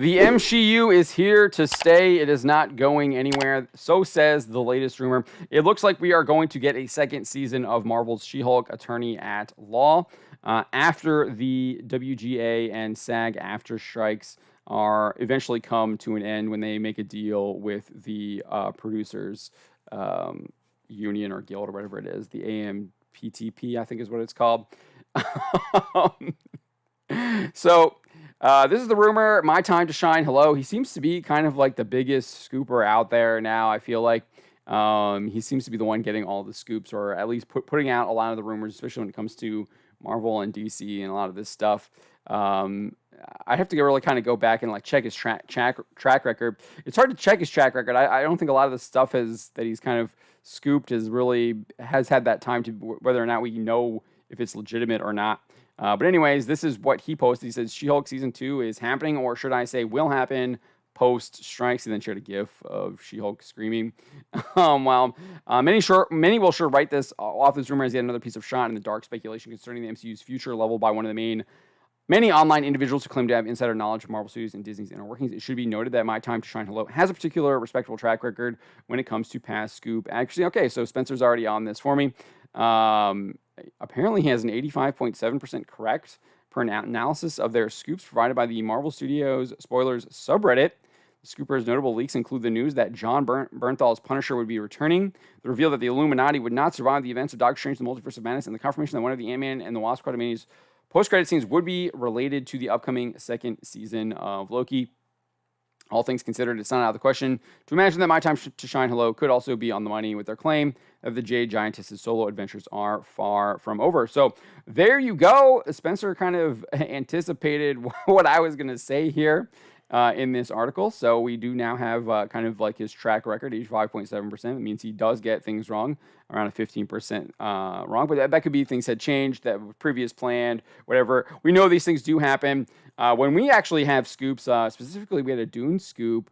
The MSheU is here to stay. It is not going anywhere. So says the latest rumor. It looks like we are going to get a second season of Marvel's She-Hulk Attorney at Law after the WGA and SAG after strikes are eventually come to an end when they make a deal with the producers union or guild or whatever it is, the AMPTP, I think is what it's called. So this is the rumor. My time to shine. Hello. He seems to be kind of like the biggest scooper out there now. I feel like he seems to be the one getting all the scoops, or at least putting out a lot of the rumors, especially when it comes to Marvel and DC and a lot of this stuff. I have to really kind of go back and like check his track record. It's hard to check his track record. I don't think a lot of the stuff that he's kind of scooped has had that time to whether or not we know if it's legitimate or not. But anyways, this is what he posted. He says She-Hulk Season 2 is happening, or should I say will happen, post-strikes. He then shared a gif of She-Hulk screaming. Many will sure write this off this rumor as yet another piece of shot in the dark speculation concerning the MCU's future leveled by one of the many online individuals who claim to have insider knowledge of Marvel Studios and Disney's inner workings. It should be noted that My Time to Shine Hello has a particular respectable track record when it comes to past scoop. Actually, okay, so Spencer's already on this for me. Apparently, he has an 85.7% correct per analysis of their scoops provided by the Marvel Studios Spoilers subreddit. The Scooper's notable leaks include the news that John Bernthal's Punisher would be returning, the reveal that the Illuminati would not survive the events of Doctor Strange: The Multiverse of Madness, and the confirmation that one of the Ant-Man and the Wasp Quantumania's post-credit scenes would be related to the upcoming second season of Loki. All things considered, it's not out of the question to imagine that My Time to Shine Hello could also be on the money with their claim that the Jade Giantess's solo adventures are far from over. So there you go. Spencer kind of anticipated what I was going to say here in this article. So we do now have kind of like his track record, 85.7%. It means he does get things wrong, around a 15% wrong. But that could be things had changed, that were previous planned, whatever. We know these things do happen. When we actually have scoops, specifically we had a Dune scoop,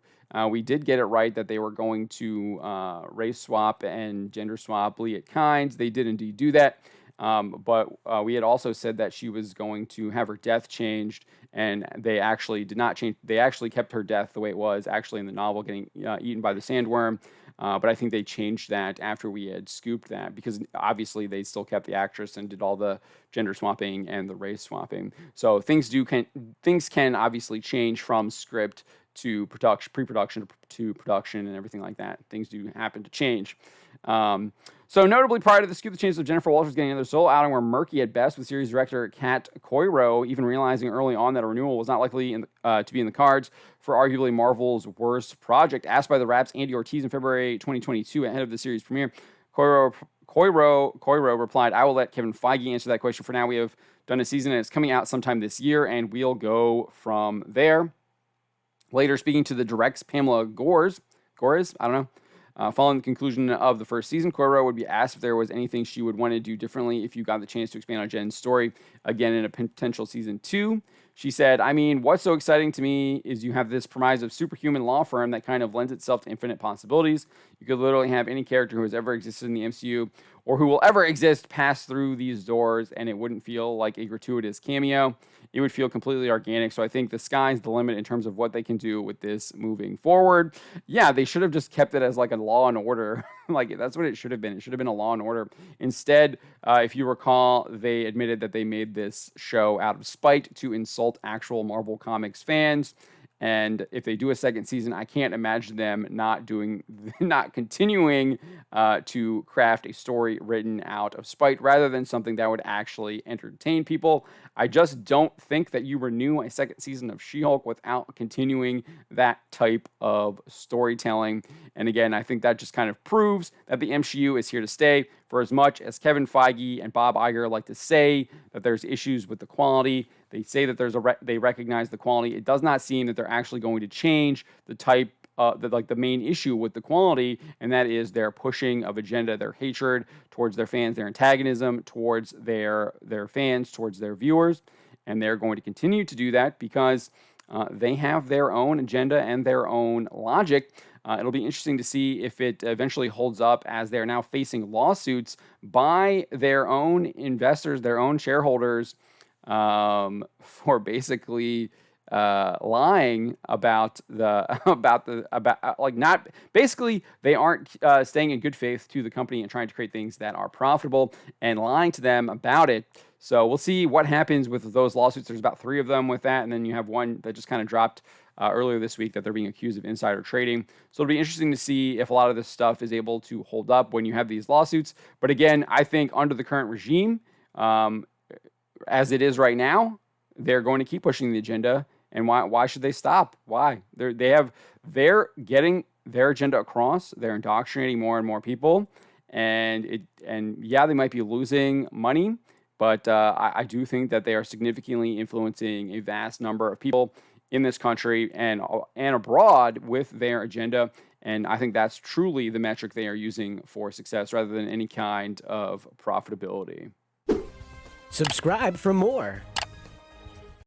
we did get it right that they were going to race swap and gender swap Leah Kynes. They did indeed do that. But we had also said that she was going to have her death changed, and they actually did not change. They actually kept her death the way it was actually in the novel, getting eaten by the sandworm. But I think they changed that after we had scooped that, because obviously they still kept the actress and did all the gender swapping and the race swapping. So things can obviously change from script to production, pre-production to production, and everything like that. Things do happen to change. So notably, prior to the scoop, the chances of Jennifer Walters getting another solo outing were murky at best, with series director Kat Coiro even realizing early on that a renewal was not likely to be in the cards for arguably Marvel's worst project. Asked by the Wrap's Andy Ortiz in February 2022 ahead of the series premiere, Coiro replied, "I will let Kevin Feige answer that question. For now, we have done a season and it's coming out sometime this year, and we'll go from there." Later, speaking to the Direct's Pamela Gores, I don't know. Following the conclusion of the first season, Coiro would be asked if there was anything she would want to do differently if you got the chance to expand on Jen's story again in a potential season 2. She said, "I mean, what's so exciting to me is you have this premise of superhuman law firm that kind of lends itself to infinite possibilities. You could literally have any character who has ever existed in the MCU or who will ever exist pass through these doors, and it wouldn't feel like a gratuitous cameo. It would feel completely organic. So I think the sky's the limit in terms of what they can do with this moving forward." Yeah, they should have just kept it as like a Law and Order. Like, that's what it should have been. It should have been a Law and Order. Instead, if you recall, they admitted that they made this show out of spite to insult actual Marvel Comics fans. And if they do a second season, I can't imagine them not continuing to craft a story written out of spite rather than something that would actually entertain people. I just don't think that you renew a second season of She-Hulk without continuing that type of storytelling. And again, I think that just kind of proves that the MCU is here to stay. For as much as Kevin Feige and Bob Iger like to say that there's issues with the quality, they say that they recognize the quality. It does not seem that they're actually going to change the type, the main issue with the quality, and that is their pushing of agenda, their hatred towards their fans, their antagonism towards their fans, towards their viewers, and they're going to continue to do that because they have their own agenda and their own logic. It'll be interesting to see if it eventually holds up, as they're now facing lawsuits by their own investors, their own shareholders, for basically lying about like not basically they aren't staying in good faith to the company and trying to create things that are profitable and lying to them about it. So we'll see what happens with those lawsuits. There's about 3 of them with that, and then you have one that just kind of dropped earlier this week that they're being accused of insider trading. So it'll be interesting to see if a lot of this stuff is able to hold up when you have these lawsuits. But again, I think under the current regime, as it is right now, they're going to keep pushing the agenda. And why should they stop? Why? They're getting their agenda across. They're indoctrinating more and more people. And yeah, they might be losing money, but I do think that they are significantly influencing a vast number of people in this country and abroad with their agenda. And I think that's truly the metric they are using for success rather than any kind of profitability. Subscribe for more.